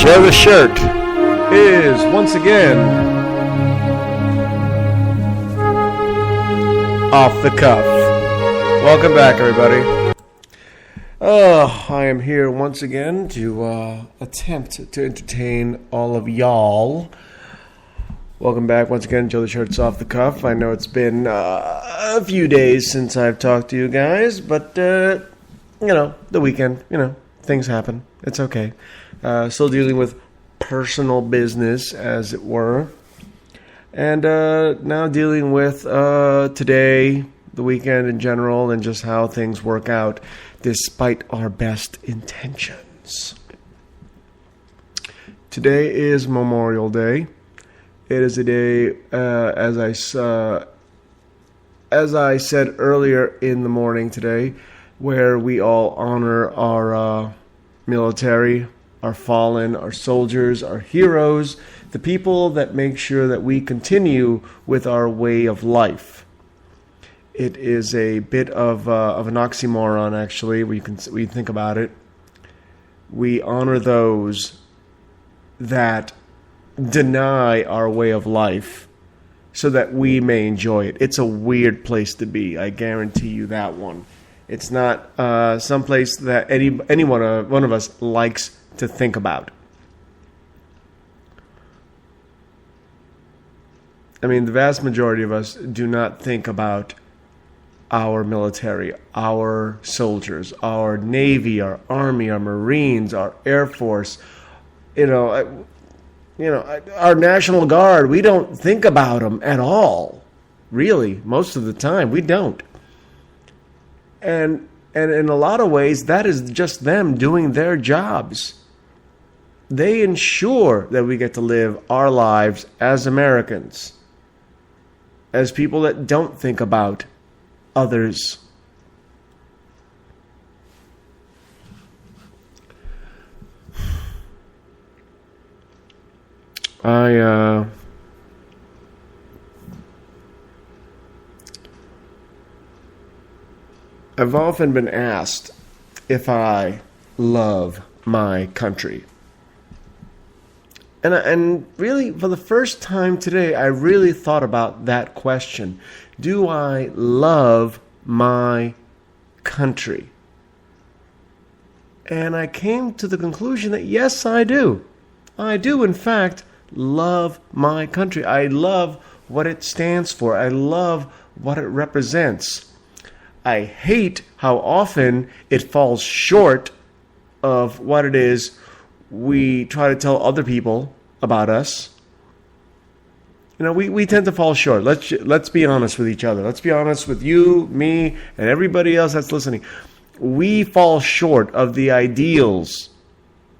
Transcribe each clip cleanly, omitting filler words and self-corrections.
Joe the Shirt is once again off the cuff. Welcome back, everybody. I am here once again to attempt to entertain all of y'all. Welcome back once again, Joe the Shirt's off the cuff. I know it's been a few days since I've talked to you guys, but the weekend, things happen. It's okay. Still dealing with personal business, as it were. And now dealing with today, the weekend in general, and just how things work out despite our best intentions. Today is Memorial Day. It is a day, as I said earlier in the morning today, where we all honor our military, our fallen, our soldiers, our heroes, the people that make sure that we continue with our way of life. It is a bit of an oxymoron, actually, when you think about it. We honor those that deny our way of life so that we may enjoy it. It's a weird place to be. I guarantee you that one. It's not someplace that any one of us likes to think about. I mean, the vast majority of us do not think about our military, our soldiers, our Navy, our Army, our Marines, our Air Force, our National Guard. We don't think about them at all. Really, most of the time, we don't. And in a lot of ways, that is just them doing their jobs. They ensure that we get to live our lives as Americans, as people that don't think about others. I've often been asked if I love my country. And really, for the first time today, I really thought about that question. Do I love my country? And I came to the conclusion that yes, I do. I do, in fact, love my country. I love what it stands for. I love what it represents. I hate how often it falls short of what it is we try to tell other people about us. We tend to fall short. Let's be honest with each other. Let's be honest with you, me, and everybody else that's listening. We fall short of the ideals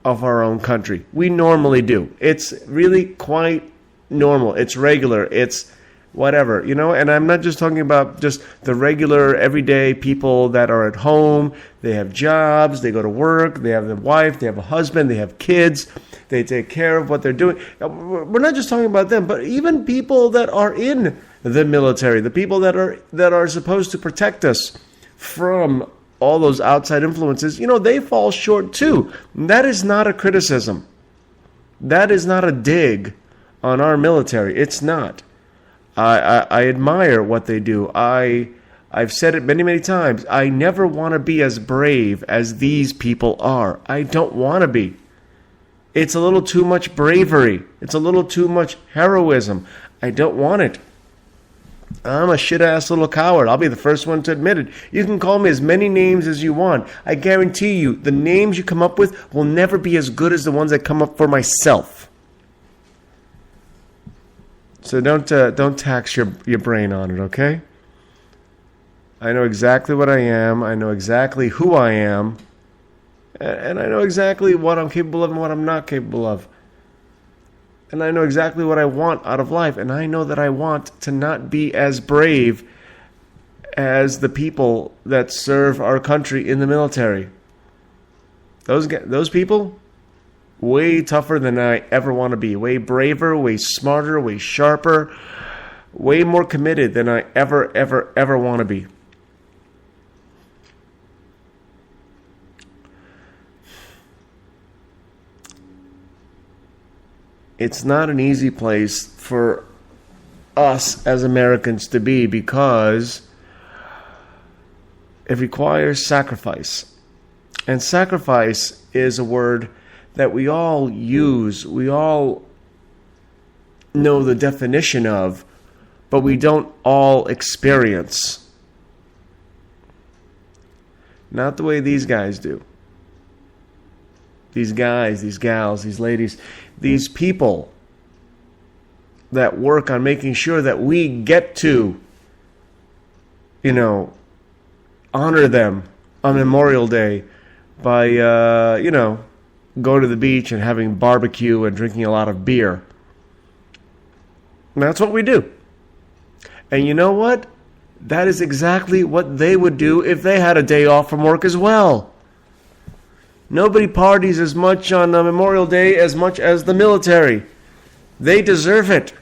of our own country. We normally do. It's really quite normal. It's regular. It's whatever, and I'm not just talking about just the regular everyday people that are at home. They have jobs, they go to work, they have a wife, they have a husband, they have kids, they take care of what they're doing. We're not just talking about them, but even people that are in the military, the people that are supposed to protect us from all those outside influences, they fall short too. That is not a criticism. That is not a dig on our military. It's not. I admire what they do. I've said it many, many times. I never want to be as brave as these people are. I don't want to be. It's a little too much bravery. It's a little too much heroism. I don't want it. I'm a shit-ass little coward. I'll be the first one to admit it. You can call me as many names as you want. I guarantee you, the names you come up with will never be as good as the ones that come up for myself. So don't tax your brain on it, okay? I know exactly what I am. I know exactly who I am. And I know exactly what I'm capable of and what I'm not capable of. And I know exactly what I want out of life. And I know that I want to not be as brave as the people that serve our country in the military. Those people, way tougher than I ever want to be. Way braver, way smarter, way sharper, way more committed than I ever want to be. it's not an easy place for us as Americans to be, because it requires sacrifice. And sacrifice is a word that we all use, we all know the definition of, but we don't all experience. Not the way these guys do. These guys, these gals, these ladies, these people that work on making sure that we get to, honor them on Memorial Day by, going to the beach and having barbecue and drinking a lot of beer. And that's what we do. And you know what? That is exactly what they would do if they had a day off from work as well. Nobody parties as much on Memorial Day as much as the military. They deserve it.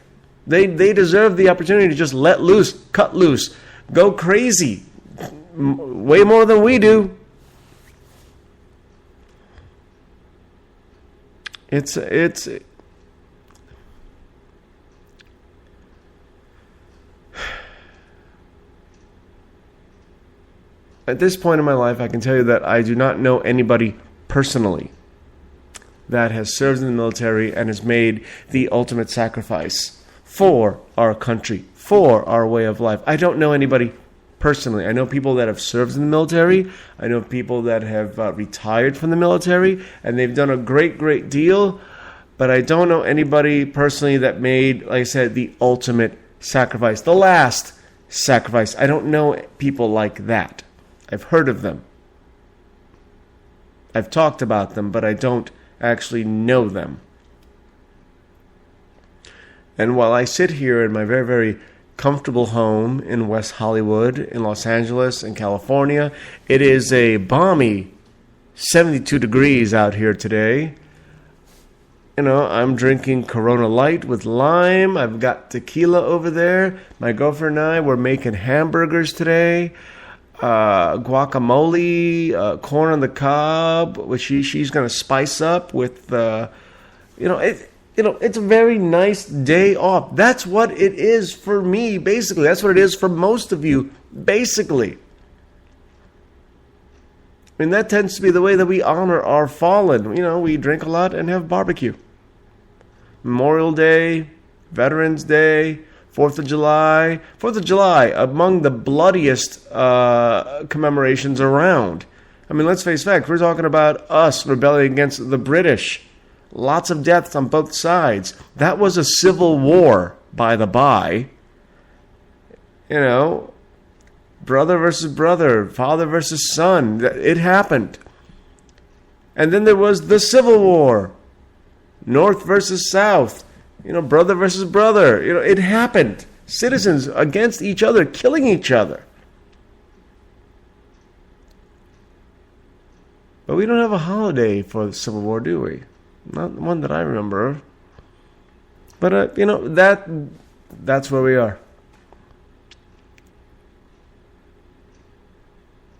They deserve the opportunity to just let loose, cut loose, go crazy. Way more than we do. It's at this point in my life, I can tell you that I do not know anybody personally that has served in the military and has made the ultimate sacrifice for our country, for our way of life. I don't know anybody personally. I know people that have served in the military. I know people that have retired from the military, and they've done a great, great deal. But I don't know anybody personally that made, like I said, the ultimate sacrifice, the last sacrifice. I don't know people like that. I've heard of them. I've talked about them, but I don't actually know them. And while I sit here in my very, very comfortable home in West Hollywood, in Los Angeles, in California, it is a balmy 72 degrees out here today. I'm drinking Corona Light with lime. I've got tequila over there. My girlfriend and I were making hamburgers today. Guacamole, corn on the cob, which she's going to spice up with, it's a very nice day off. That's what it is for me, basically. That's what it is for most of you, basically. That tends to be the way that we honor our fallen. We drink a lot and have barbecue. Memorial Day, Veterans Day, 4th of July. 4th of July, among the bloodiest commemorations around. Let's face facts. We're talking about us rebelling against the British. Lots of deaths on both sides. That was a civil war, by the by. Brother versus brother, father versus son. It happened. And then there was the Civil War. North versus South. Brother versus brother. It happened. Citizens against each other, killing each other. But we don't have a holiday for the Civil War, do we? Not one that I remember. But, that's where we are.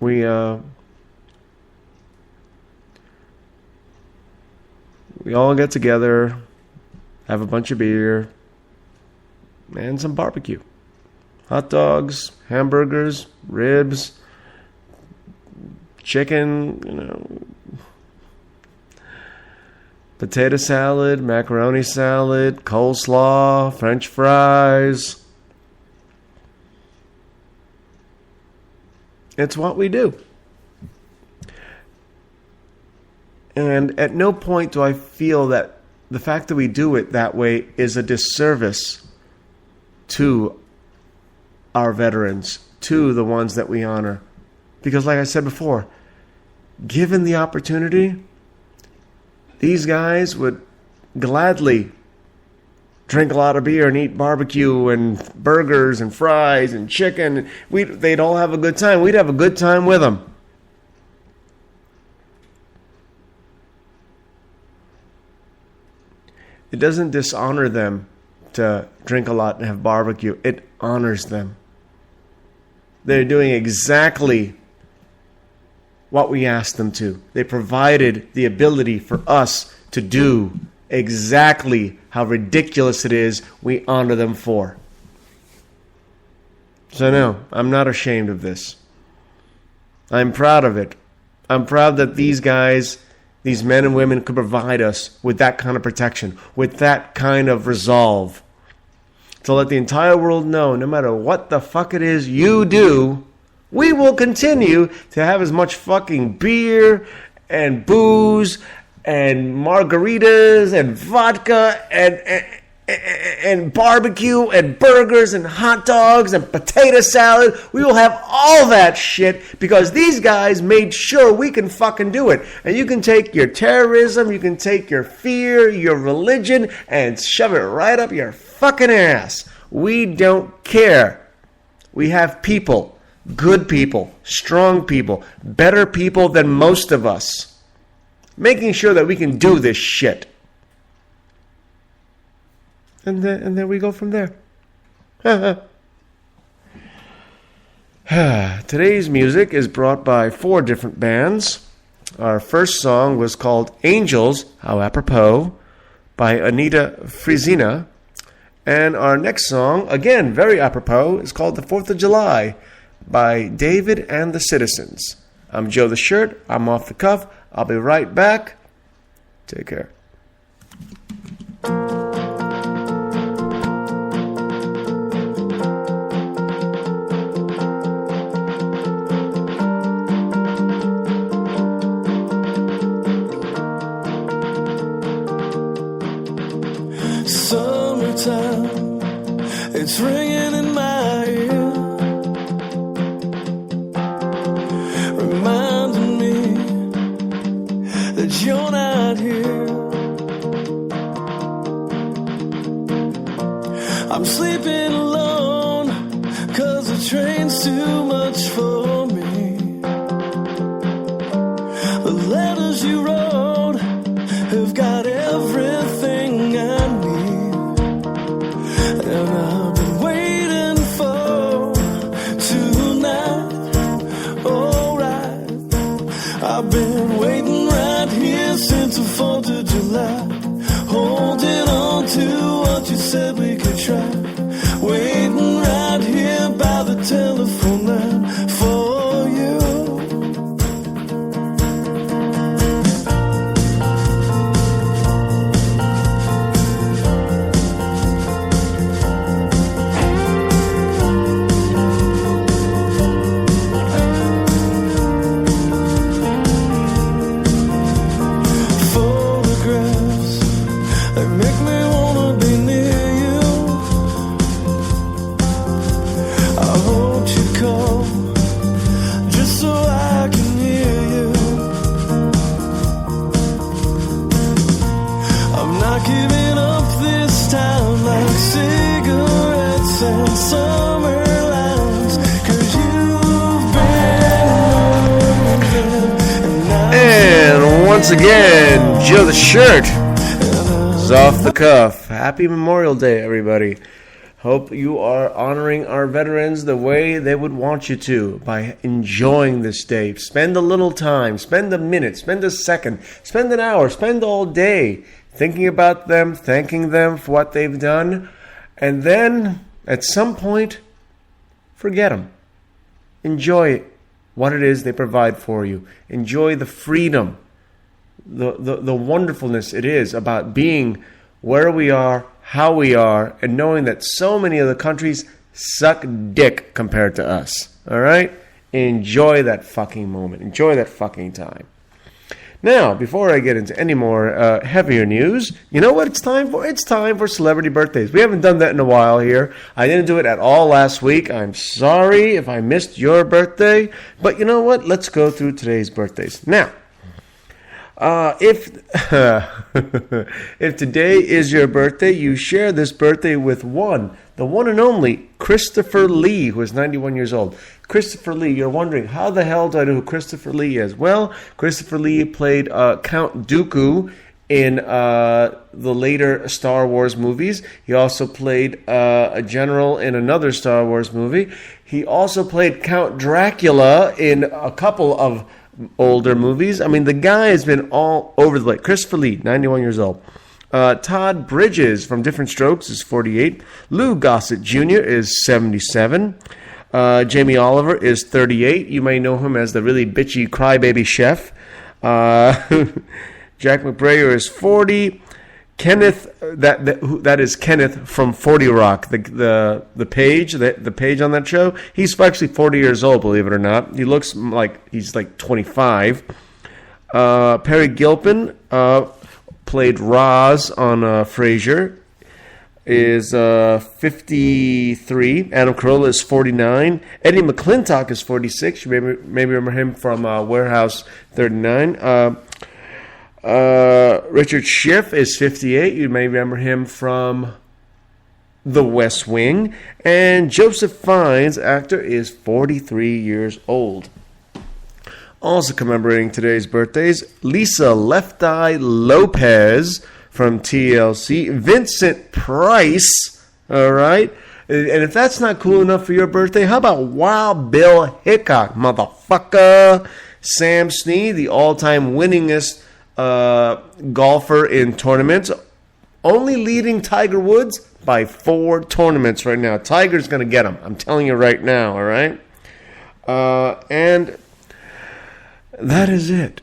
We all get together, have a bunch of beer, and some barbecue. Hot dogs, hamburgers, ribs, chicken, potato salad, macaroni salad, coleslaw, French fries. It's what we do. And at no point do I feel that the fact that we do it that way is a disservice to our veterans, to the ones that we honor. Because like I said before, given the opportunity, these guys would gladly drink a lot of beer and eat barbecue and burgers and fries and chicken. They'd all have a good time. We'd have a good time with them. It doesn't dishonor them to drink a lot and have barbecue. It honors them. They're doing exactly what we asked them to. They provided the ability for us to do exactly how ridiculous it is we honor them for. So no, I'm not ashamed of this. I'm proud of it. I'm proud that these guys, these men and women, could provide us with that kind of protection, with that kind of resolve. To let the entire world know, no matter what the fuck it is you do, we will continue to have as much fucking beer and booze and margaritas and vodka and barbecue and burgers and hot dogs and potato salad. We will have all that shit because these guys made sure we can fucking do it. And you can take your terrorism, you can take your fear, your religion, and shove it right up your fucking ass. We don't care. We have people, good people, strong people, better people than most of us, making sure that we can do this shit. And then we go from there. Today's music is brought by 4 different bands. Our first song was called Angels, how apropos, by Anita Frizina. And our next song, again, very apropos, is called The 4th of July by David and the Citizens. I'm Joe the Shirt. I'm off the cuff. I'll be right back. Take care. Summertime, it's ringing in my ear, reminding me that you're not here. I'm sleeping alone, 'cause the train's too much for me. The letters you wrote have got everything I need, and I've been waiting for tonight. Alright, I've been waiting right here since the 4th of July, holding on to what you said we could try, waiting right here by the telephone line for you. They make me wanna be near you. I hope you call just so I can hear you. I'm not giving up this time like cigarettes and summer lines, 'cause you've been moving. And once again, Joe the Shirt is off the cuff. Happy Memorial Day, everybody. Hope you are honoring our veterans the way they would want you to, by enjoying this day. Spend a little time, spend a minute, spend a second, spend an hour, spend all day thinking about them, thanking them for what they've done, and then at some point, forget them. Enjoy what it is they provide for you. Enjoy the freedom, the wonderfulness it is about being where we are, how we are, and knowing that so many other countries suck dick compared to us. All right? Enjoy that fucking moment. Enjoy that fucking time. Now, before I get into any more heavier news, you know what it's time for? It's time for celebrity birthdays. We haven't done that in a while here. I didn't do it at all last week. I'm sorry if I missed your birthday. But you know what? Let's go through today's birthdays. Now, if if today is your birthday, you share this birthday with the one and only Christopher Lee, who is 91 years old. Christopher Lee, you're wondering, how the hell do I know who Christopher Lee is? Well, Christopher Lee played Count Dooku in the later Star Wars movies. He also played a general in another Star Wars movie. He also played Count Dracula in a couple of older movies. I mean, the guy has been all over the place. Christopher Lee, 91 years old. Todd Bridges from Different Strokes is 48. Lou Gossett Jr. is 77. Jamie Oliver is 38. You may know him as the really bitchy crybaby chef. Jack McBrayer is 40. Kenneth, that is Kenneth from 40 Rock, the page on that show. He's actually 40 years old, believe it or not. He looks like he's like 25. Perry Gilpin played Roz on Frasier, is 53. Adam Carolla is 49. Eddie McClintock is 46. You maybe remember him from Warehouse 39. Richard Schiff is 58. You may remember him from The West Wing. And Joseph Fiennes, actor, is 43 years old. Also commemorating today's birthdays, Lisa Left Eye Lopez from TLC. Vincent Price, all right? And if that's not cool enough for your birthday, how about Wild Bill Hickok, motherfucker? Sam Snead, the all-time winningest golfer in tournaments, only leading Tiger Woods by 4 tournaments right now. Tiger's going to get him. I'm telling you right now, all right? And that is it.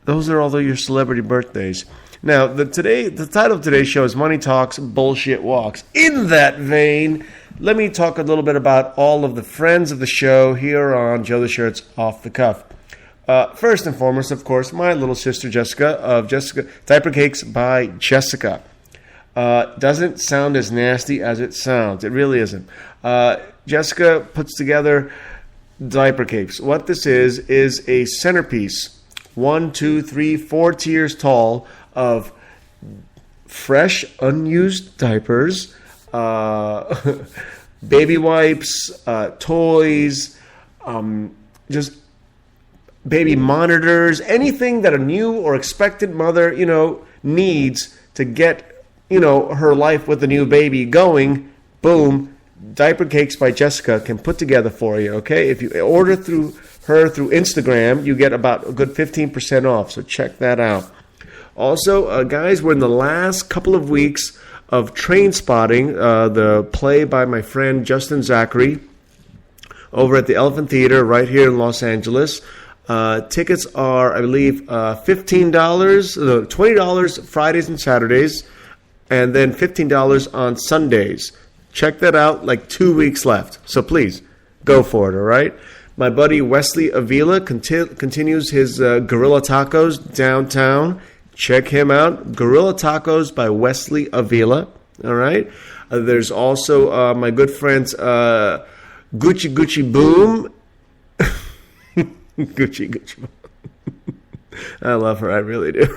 Those are all your celebrity birthdays. Now, the title of today's show is Money Talks, Bullshit Walks. In that vein, let me talk a little bit about all of the friends of the show here on Joe the Shirt's Off the Cuff. First and foremost, of course, my little sister Jessica of Jessica Diaper Cakes by Jessica. Doesn't sound as nasty as it sounds. It really isn't. Jessica puts together diaper cakes. What this is a centerpiece, 1, 2, 3, 4 tiers tall of fresh, unused diapers, baby wipes, toys, just baby monitors, anything that a new or expectant mother, needs to get, her life with a new baby going. Boom, Diaper Cakes by Jessica can put together for you, okay? If you order through her through Instagram, you get about a good 15% off, so check that out. Also, guys, we're in the last couple of weeks of Train Spotting, the play by my friend Justin Zachary over at the Elephant Theater right here in Los Angeles. Tickets are, I believe, $20 Fridays and Saturdays, and then $15 on Sundays. Check that out, like 2 weeks left. So please, go for it, all right? My buddy Wesley Avila continues his Gorilla Tacos downtown. Check him out. Gorilla Tacos by Wesley Avila, all right? There's also my good friends Gucci Gucci Boom. Gucci Boom. I love her, I really do.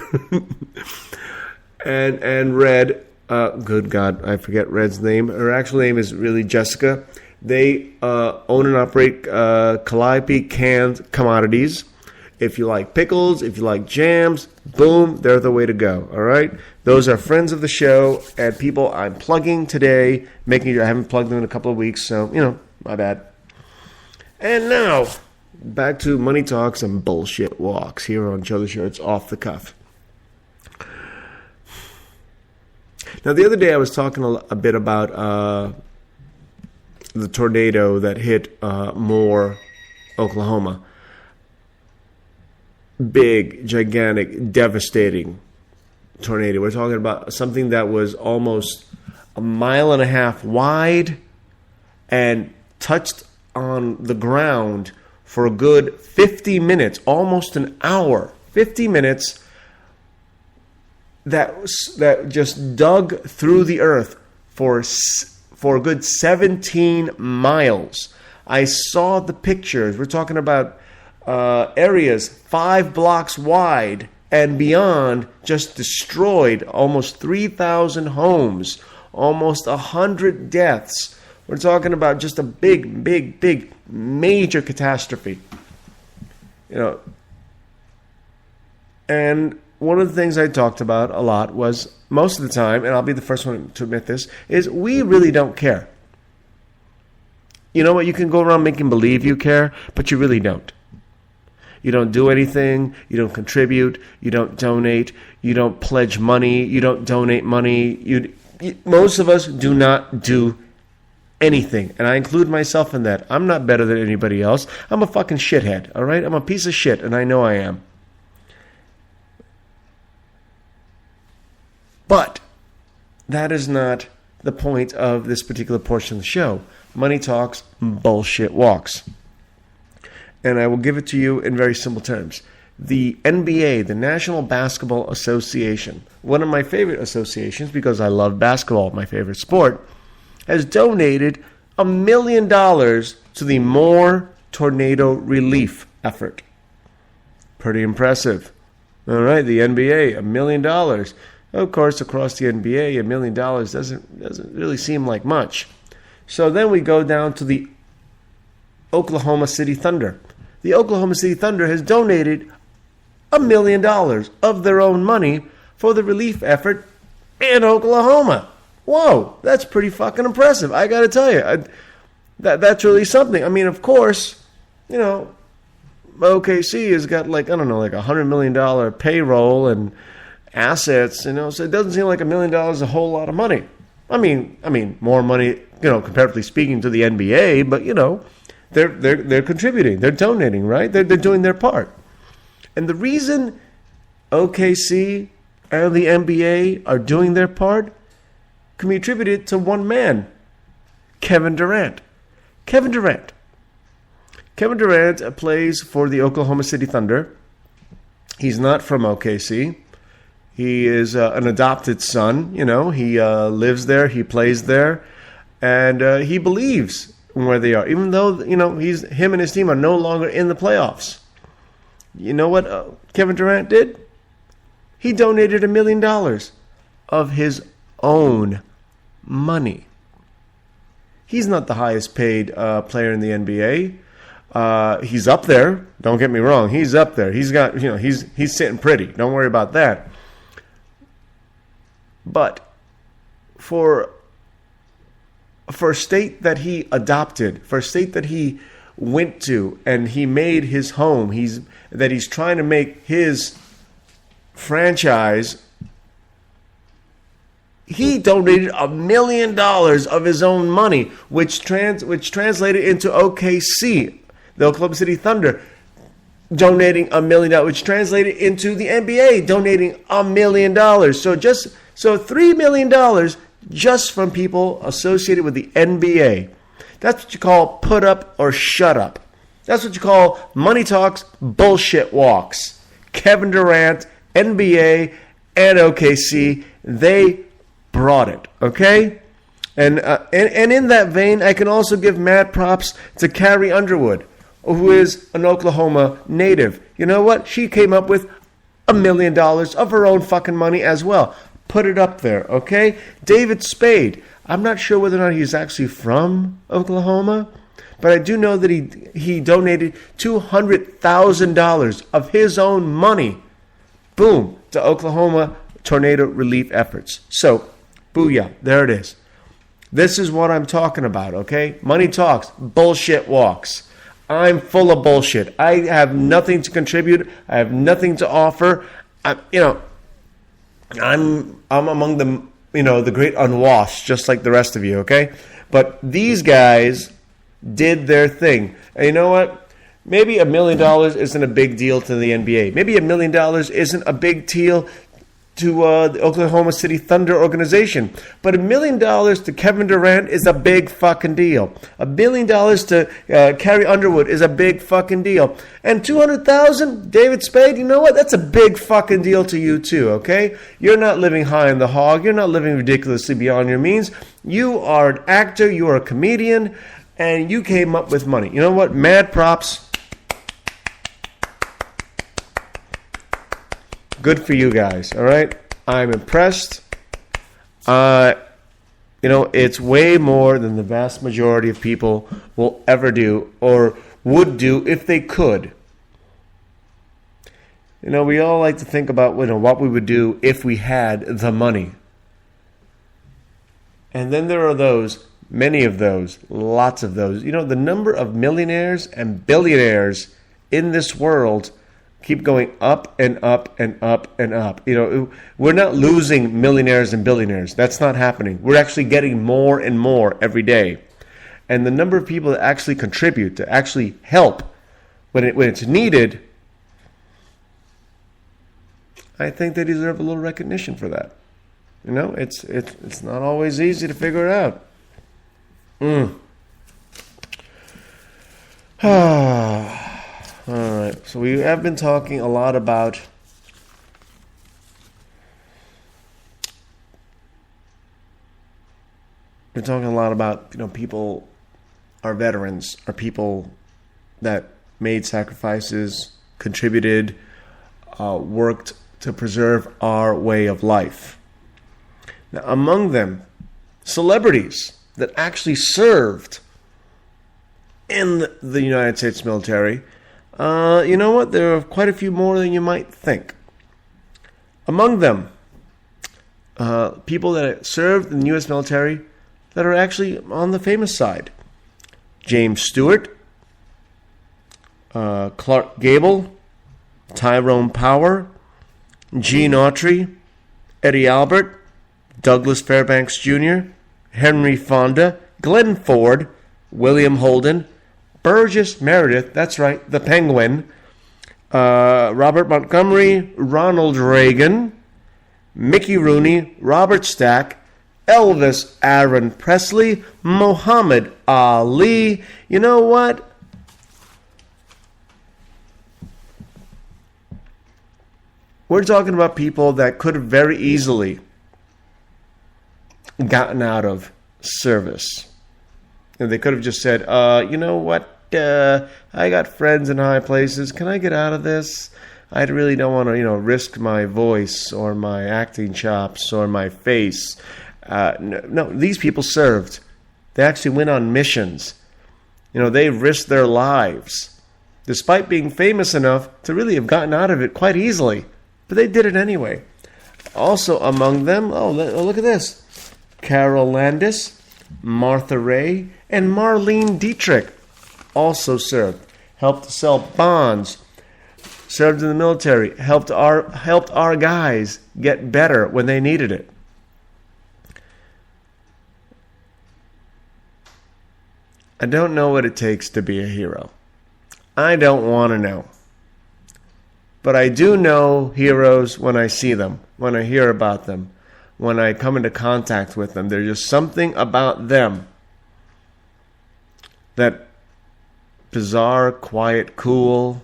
and Red, good God, I forget Red's name. Her actual name is really Jessica. They own and operate Calliope Canned Commodities. If you like pickles, if you like jams, boom, they're the way to go, all right? Those are friends of the show and people I'm plugging today, making sure I haven't plugged them in a couple of weeks, so, my bad. And now, back to Money Talks and Bullshit Walks here on Joe the Shirt's Off the Cuff. Now, the other day I was talking a bit about the tornado that hit Moore, Oklahoma. Big, gigantic, devastating tornado. We're talking about something that was almost 1.5 miles wide and touched on the ground for a good 50 minutes, almost an hour, 50 minutes, that just dug through the earth for a good 17 miles. I saw the pictures. We're talking about areas 5 blocks wide and beyond, just destroyed. Almost 3,000 homes, almost 100 deaths. We're talking about just a big, big, big, major catastrophe. And one of the things I talked about a lot was, most of the time, and I'll be the first one to admit this, is we really don't care. You know what? You can go around making believe you care, but you really don't. You don't do anything. You don't contribute. You don't donate. You don't pledge money. You don't donate money. Most of us do not do anything, and I include myself in that. I'm not better than anybody else. I'm a fucking shithead, all right? I'm a piece of shit, and I know I am. But that is not the point of this particular portion of the show. Money talks, bullshit walks. And I will give it to you in very simple terms. The NBA, the National Basketball Association, one of my favorite associations because I love basketball, my favorite sport, has donated $1 million to the More Tornado Relief effort. Pretty impressive. All right, the NBA, $1 million. Of course, across the NBA, $1 million doesn't really seem like much. So then we go down to the Oklahoma City Thunder. The Oklahoma City Thunder has donated $1 million of their own money for the relief effort in Oklahoma. Whoa, that's pretty fucking impressive. I got to tell you, that's really something. I mean, of course, OKC has got like $100 million payroll and assets, so it doesn't seem like $1 million is a whole lot of money. I mean, more money, comparatively speaking to the NBA, but they're contributing, they're donating, right? They're doing their part. And the reason OKC and the NBA are doing their part can be attributed to one man, Kevin Durant. Kevin Durant plays for the Oklahoma City Thunder. He's not from OKC. He is an adopted son. He lives there, he plays there, and he believes in where they are, even though him and his team are no longer in the playoffs. You know what Kevin Durant did? He donated $1 million of his own money. He's not the highest paid player in the NBA. He's up there. Don't get me wrong. He's up there. He's got, he's sitting pretty. Don't worry about that. But for a state that he adopted, for a state that he went to and he made his home, he's trying to make his franchise, he donated $1 million of his own money, which translated into OKC, the Oklahoma City Thunder, donating $1 million, which translated into the NBA donating $1 million. So $3 million just from people associated with the NBA. That's what you call put up or shut up. That's what you call money talks, bullshit walks. Kevin Durant, NBA, and OKC, they brought it, okay? And in that vein, I can also give mad props to Carrie Underwood, who is an Oklahoma native. You know what? She came up with $1 million of her own fucking money as well. Put it up there, okay? David Spade. I'm not sure whether or not he's actually from Oklahoma, but I do know that he donated $200,000 of his own money, boom, to Oklahoma tornado relief efforts. So, booyah, there it is. This is what I'm talking about, okay? Money talks, bullshit walks. I'm full of bullshit. I have nothing to contribute. I have nothing to offer. I'm among the great unwashed, just like the rest of you, okay? But these guys did their thing. And you know what? Maybe $1 million isn't a big deal to the NBA. Maybe $1 million isn't a big deal to the Oklahoma City Thunder organization. But $1 million to Kevin Durant is a big fucking deal. $1 million to Carrie Underwood is a big fucking deal. And $200,000, David Spade, you know what? That's a big fucking deal to you too, okay? You're not living high in the hog. You're not living ridiculously beyond your means. You are an actor. You are a comedian. And you came up with money. You know what? Mad props. Good for you guys, all right? I'm impressed. It's way more than the vast majority of people will ever do or would do if they could. We all like to think about what we would do if we had the money. And then there are those, many of those, lots of those. The number of millionaires and billionaires in this world keep going up and up and up and up. We're not losing millionaires and billionaires. That's not happening. We're actually getting more and more every day. And the number of people that actually contribute, to actually help when it's needed, I think they deserve a little recognition for that. It's not always easy to figure it out. All right. So we have been talking a lot about people, our veterans, our people that made sacrifices, contributed, worked to preserve our way of life. Now, among them, celebrities that actually served in the United States military, you know what? There are quite a few more than you might think. Among them, people that served in the U.S. military that are actually on the famous side. James Stewart, Clark Gable, Tyrone Power, Gene Autry, Eddie Albert, Douglas Fairbanks Jr., Henry Fonda, Glenn Ford, William Holden, Burgess Meredith, that's right, the Penguin, Robert Montgomery, Ronald Reagan, Mickey Rooney, Robert Stack, Elvis Aaron Presley, Muhammad Ali. You know what? We're talking about people that could have very easily gotten out of service. And they could have just said, you know what? I got friends in high places. Can I get out of this? I really don't want to, risk my voice or my acting chops or my face. No, these people served. They actually went on missions. They risked their lives, despite being famous enough to really have gotten out of it quite easily. But they did it anyway. Also among them, look at this. Carol Landis, Martha Ray, and Marlene Dietrich also served. Helped sell bonds. Served in the military. Helped our guys get better when they needed it. I don't know what it takes to be a hero. I don't want to know. But I do know heroes when I see them, when I hear about them, when I come into contact with them. There's just something about them. That bizarre, quiet, cool,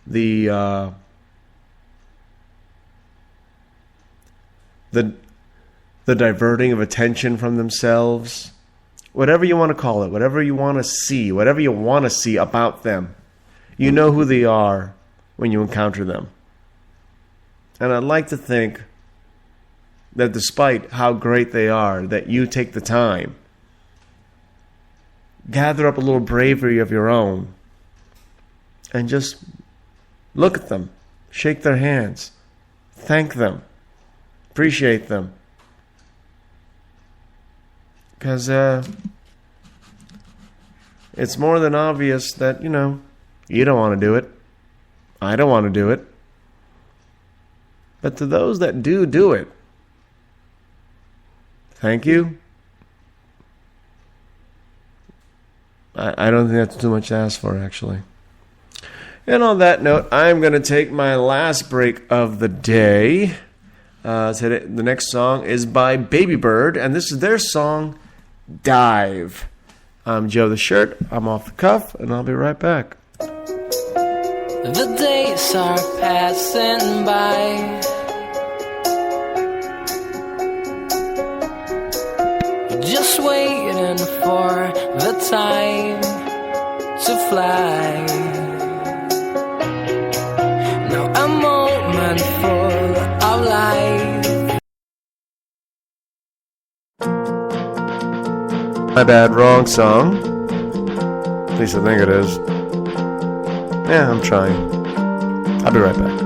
the diverting of attention from themselves, whatever you want to call it, whatever you want to see about them. You know who they are when you encounter them. And I'd like to think that despite how great they are, that you take the time, gather up a little bravery of your own, and just look at them, shake their hands, thank them, appreciate them. Because it's more than obvious that, you don't want to do it. I don't want to do it. But to those that do it, thank you. I don't think that's too much to ask for, actually. And on that note, I'm going to take my last break of the day. Today, the next song is by Baby Bird, and this is their song, Dive. I'm Joe the Shirt. I'm off the cuff, and I'll be right back. The days are passing by. Just waiting for the time to fly. Now a moment full of life. My bad, wrong song. At least I think it is. Yeah, I'm trying. I'll be right back.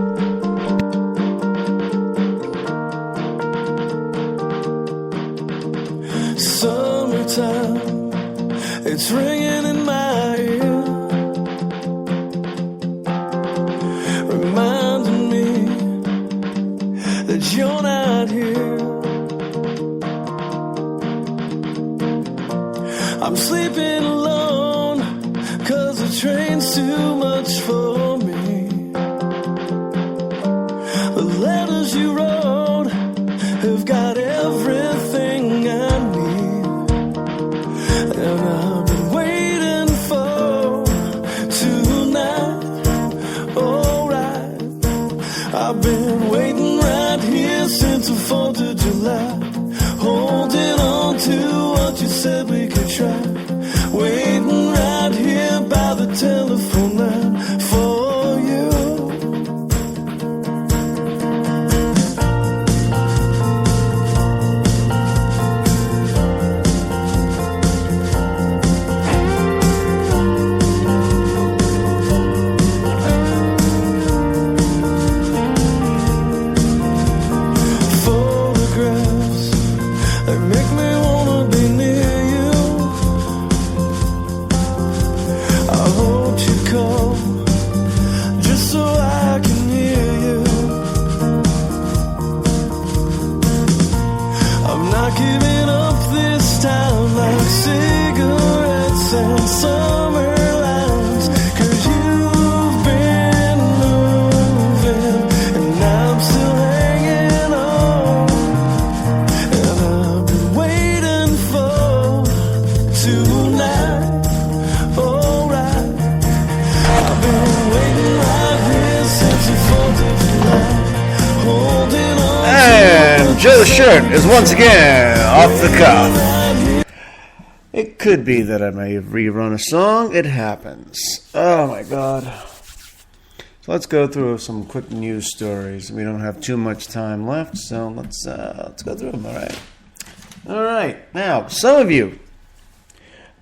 Summertime, it's ringing in my ear. the train's too much for me. The letters you wrote have got everything I need, and I've been waiting for tonight. Alright, I've been waiting right here since the 4th of July, holding on to what you said we could try, waiting right here by the telephone line for you. Photographs, they make me wanna be near you. I hope you call just so I can hear you. I'm not giving up this time like cigarettes and summer lines, 'cause you've been moving and I'm still hanging on, and I've been waiting for tonight. Alright, I've been waiting right here since the 4th of July, holding on. And Joe's shirt is once again off the cuff. It could be that I may have rerun a song. It happens. Oh my god. So let's go through some quick news stories. We don't have too much time left, so let's go through them. All right. Now, some of you,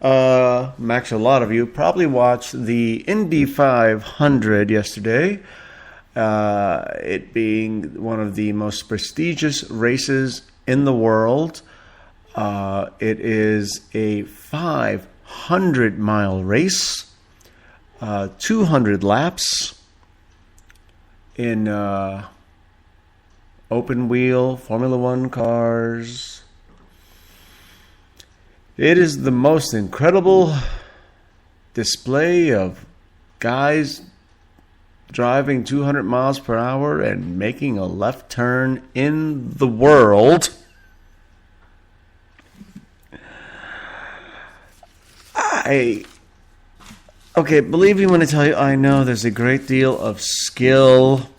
actually a lot of you, probably watched the Indy 500 yesterday. It being one of the most prestigious races in the world. It is a 500-mile race, 200 laps in open wheel Formula One cars. It is the most incredible display of guys driving 200 miles per hour and making a left turn in the world. Okay, believe me when I tell you, I know there's a great deal of skill,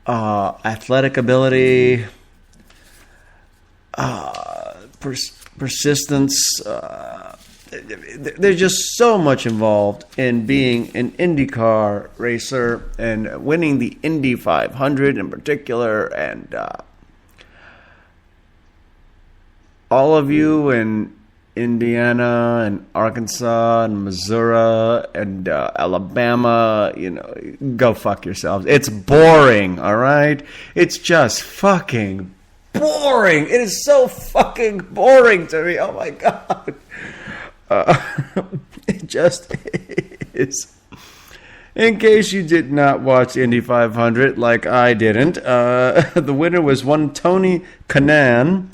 athletic ability, persistence. There's just so much involved in being an IndyCar racer and winning the Indy 500 in particular. And all of you in Indiana and Arkansas and Missouri and Alabama, go fuck yourselves. It's boring, all right? It's just fucking boring. It is so fucking boring to me. Oh my god. It just is. In case you did not watch Indy 500 like I didn't, the winner was one Tony Kanaan.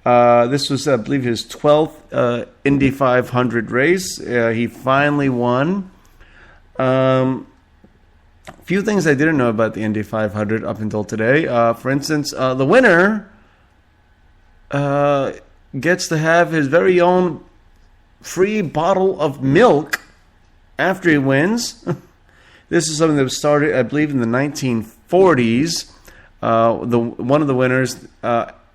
This was, I believe, his 12th Indy 500 race. He finally won. A few things I didn't know about the Indy 500 up until today. For instance, the winner gets to have his very own free bottle of milk after he wins. This is something that was started, I believe, in the 1940s. One of the winners,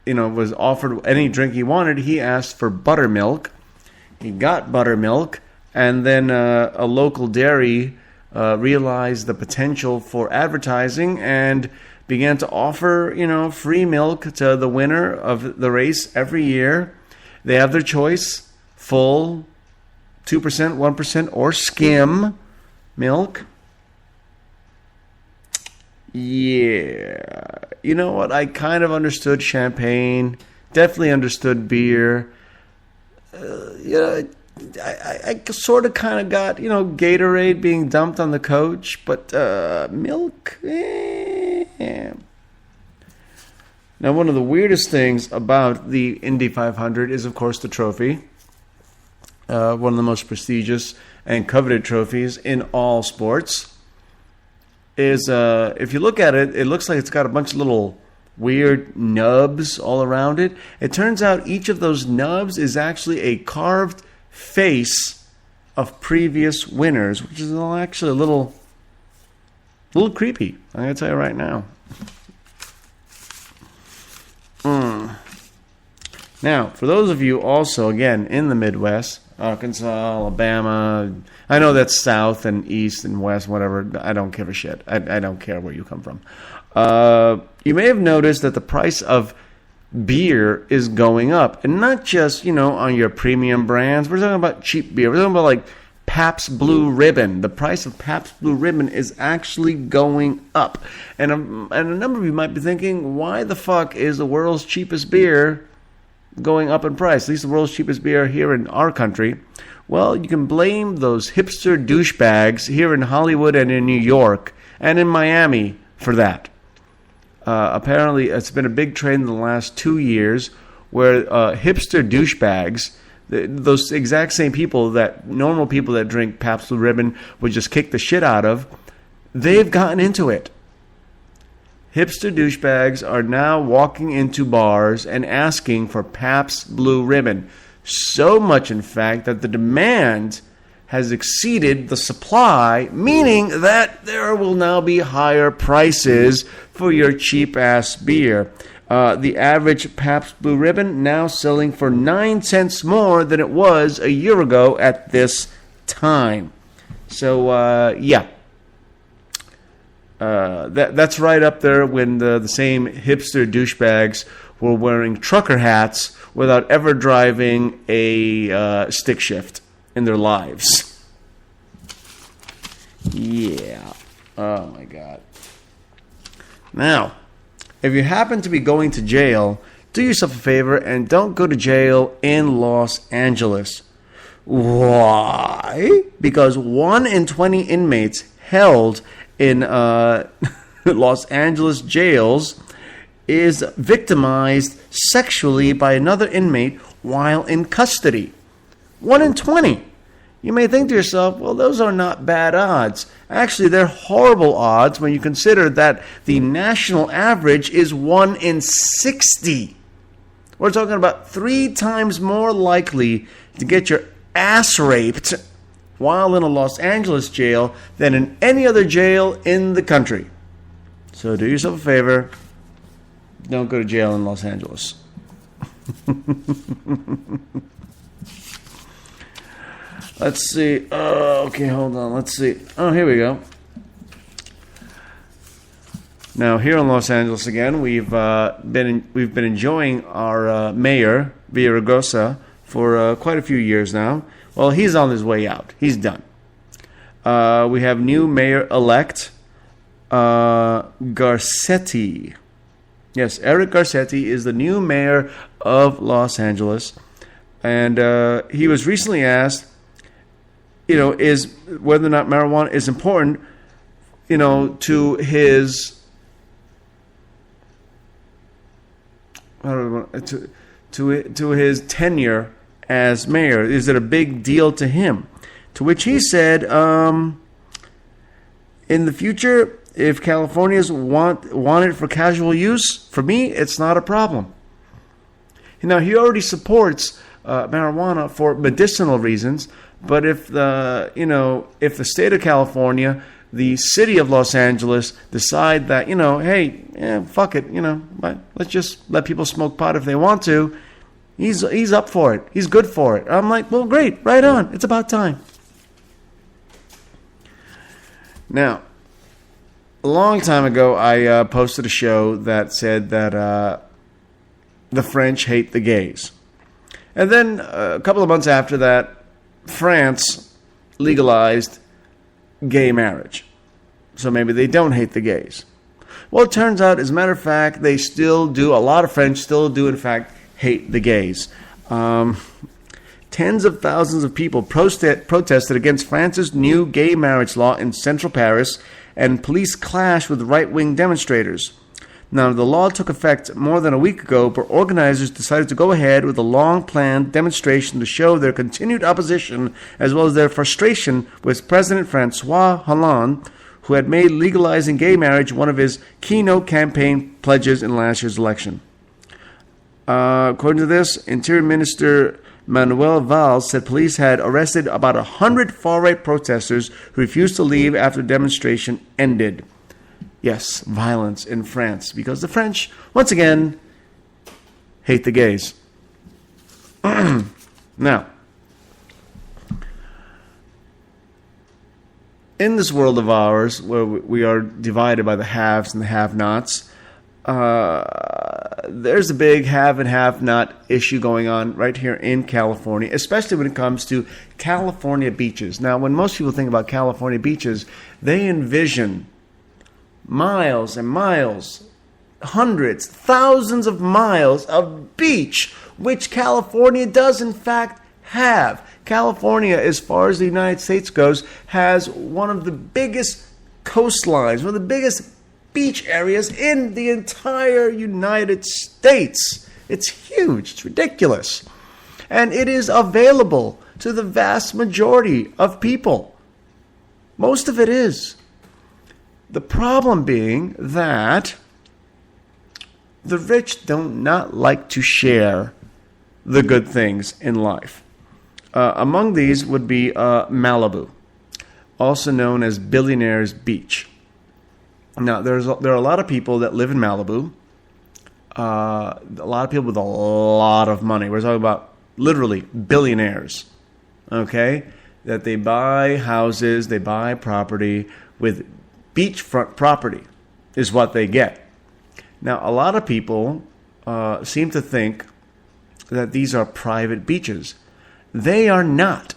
was offered any drink he wanted. He asked for buttermilk. He got buttermilk, and then a local dairy realized the potential for advertising and began to offer, free milk to the winner of the race every year. They have their choice: full, 2%, 1%, or skim milk. Yeah. You know what? I kind of understood champagne. Definitely understood beer. I sort of kind of got, Gatorade being dumped on the coach. But milk? Now, one of the weirdest things about the Indy 500 is, of course, the trophy. One of the most prestigious and coveted trophies in all sports is, if you look at it, it looks like it's got a bunch of little weird nubs all around it. It turns out each of those nubs is actually a carved face of previous winners, which is actually a little creepy. I'm going to tell you right now. Now, for those of you also, again, in the Midwest, Arkansas, Alabama, I know that's South and East and West, whatever. I don't give a shit. I don't care where you come from. You may have noticed that the price of beer is going up. And not just, on your premium brands. We're talking about cheap beer. We're talking about like Pabst Blue Ribbon. The price of Pabst Blue Ribbon is actually going up. And a number of you might be thinking, why the fuck is the world's cheapest beer going up in price? At least the world's cheapest beer here in our country. Well, you can blame those hipster douchebags here in Hollywood and in New York and in Miami for that. Apparently, it's been a big trend in the last 2 years where hipster douchebags, those exact same people that normal people that drink Pabst Blue Ribbon would just kick the shit out of, they've gotten into it. Hipster douchebags are now walking into bars and asking for Pabst Blue Ribbon. So much, in fact, that the demand has exceeded the supply, meaning that there will now be higher prices for your cheap-ass beer. The average Pabst Blue Ribbon now selling for 9 cents more than it was a year ago at this time. So, yeah. That's right up there when the same hipster douchebags were wearing trucker hats without ever driving a stick shift in their lives. Yeah. Oh, my God. Now, if you happen to be going to jail, do yourself a favor and don't go to jail in Los Angeles. Why? Because 1 in 20 inmates held in Los Angeles jails is victimized sexually by another inmate while in custody. 1 in 20. You may think to yourself, well, those are not bad odds. Actually, they're horrible odds when you consider that the national average is 1 in 60. We're talking about 3 times more likely to get your ass raped while in a Los Angeles jail than in any other jail in the country. So do yourself a favor. Don't go to jail in Los Angeles. Let's see. Okay, hold on. Let's see. Oh, here we go. Now, here in Los Angeles again, we've been enjoying our mayor Villaraigosa for quite a few years now. Well, he's on his way out. He's done. We have new mayor-elect Garcetti. Yes, Eric Garcetti is the new mayor of Los Angeles, and he was recently asked, is whether or not marijuana is important, to his to his tenure as mayor. Is it a big deal to him? To which he said, in the future, if Californians want it for casual use, for me, it's not a problem. Now, he already supports marijuana for medicinal reasons, but if the state of California, the city of Los Angeles decide that, fuck it, let's just let people smoke pot if they want to, he's up for it. He's good for it. I'm like, well, great, right on. It's about time. Now, a long time ago, I posted a show that said that the French hate the gays. And then a couple of months after that, France legalized gay marriage. So maybe they don't hate the gays. Well, it turns out, as a matter of fact, they still do. A lot of French still do, in fact, hate the gays. Tens of thousands of people protested against France's new gay marriage law in central Paris, and police clashed with right-wing demonstrators. Now, the law took effect more than a week ago, but organizers decided to go ahead with a long-planned demonstration to show their continued opposition as well as their frustration with President Francois Hollande, who had made legalizing gay marriage one of his keynote campaign pledges in last year's election. According to this, Interior Minister Manuel Valls said police had arrested about 100 far-right protesters who refused to leave after the demonstration ended. Yes, violence in France, because the French, once again, hate the gays. Now, in this world of ours, where we are divided by the haves and the have-nots, there's a big have and have-not issue going on right here in California, especially when it comes to California beaches. Now, when most people think about California beaches, they envision miles and miles, hundreds, thousands of miles of beach, which California does in fact have. California, as far as the United States goes, has one of the biggest coastlines, one of the biggest beach areas in the entire United States. It's huge. It's ridiculous. And it is available to the vast majority of people. Most of it is. The problem being that the rich do not like to share the good things in life. Among these would be Malibu, also known as Billionaire's Beach. Now, there are a lot of people that live in Malibu, a lot of people with a lot of money. We're talking about literally billionaires, okay, that they buy houses, they buy property with beachfront property is what they get. Now, a lot of people seem to think that these are private beaches. They are not.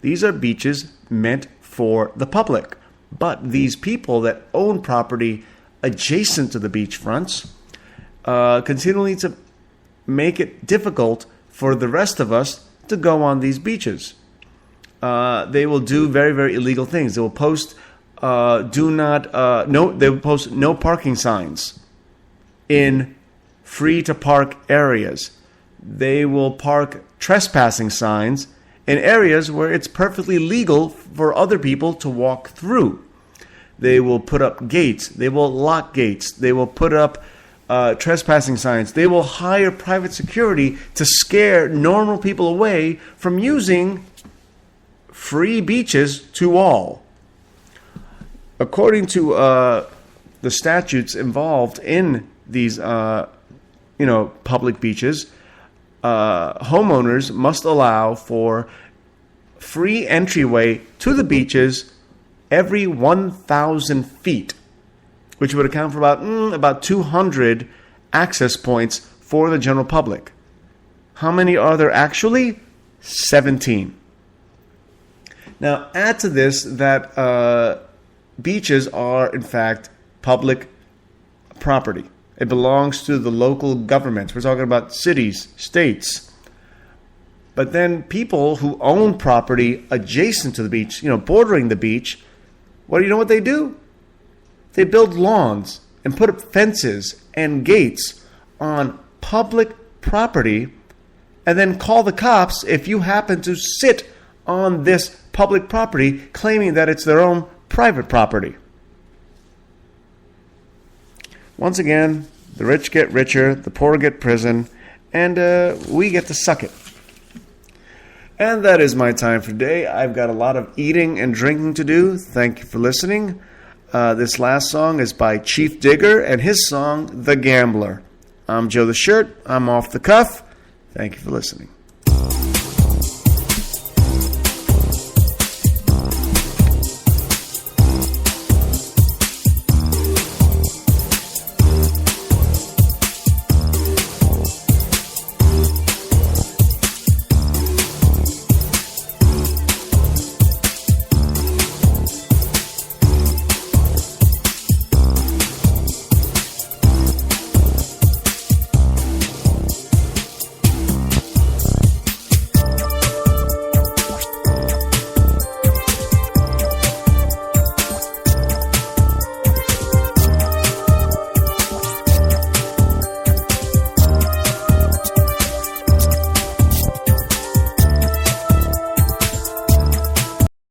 These are beaches meant for the public. But these people that own property adjacent to the beachfronts continually to make it difficult for the rest of us to go on these beaches. They will do very, very illegal things. They will post they will post no parking signs in free to park areas. They will park trespassing signs in areas where it's perfectly legal for other people to walk through. They will put up gates. They will lock gates. They will put up trespassing signs. They will hire private security to scare normal people away from using free beaches to all. According to the statutes involved in these public beaches, homeowners must allow for free entryway to the beaches every 1,000 feet, which would account for about 200 access points for the general public. How many are there actually? 17. Now, add to this that beaches are, in fact, public property. It belongs to the local governments. We're talking about cities, states. But then people who own property adjacent to the beach, bordering the beach, you know what they do? They build lawns and put up fences and gates on public property and then call the cops if you happen to sit on this public property claiming that it's their own private property. Once again, the rich get richer, the poor get prison, and we get to suck it. And that is my time for today. I've got a lot of eating and drinking to do. Thank you for listening. This last song is by Chief Digger and his song, The Gambler. I'm Joe the Shirt. I'm off the cuff. Thank you for listening.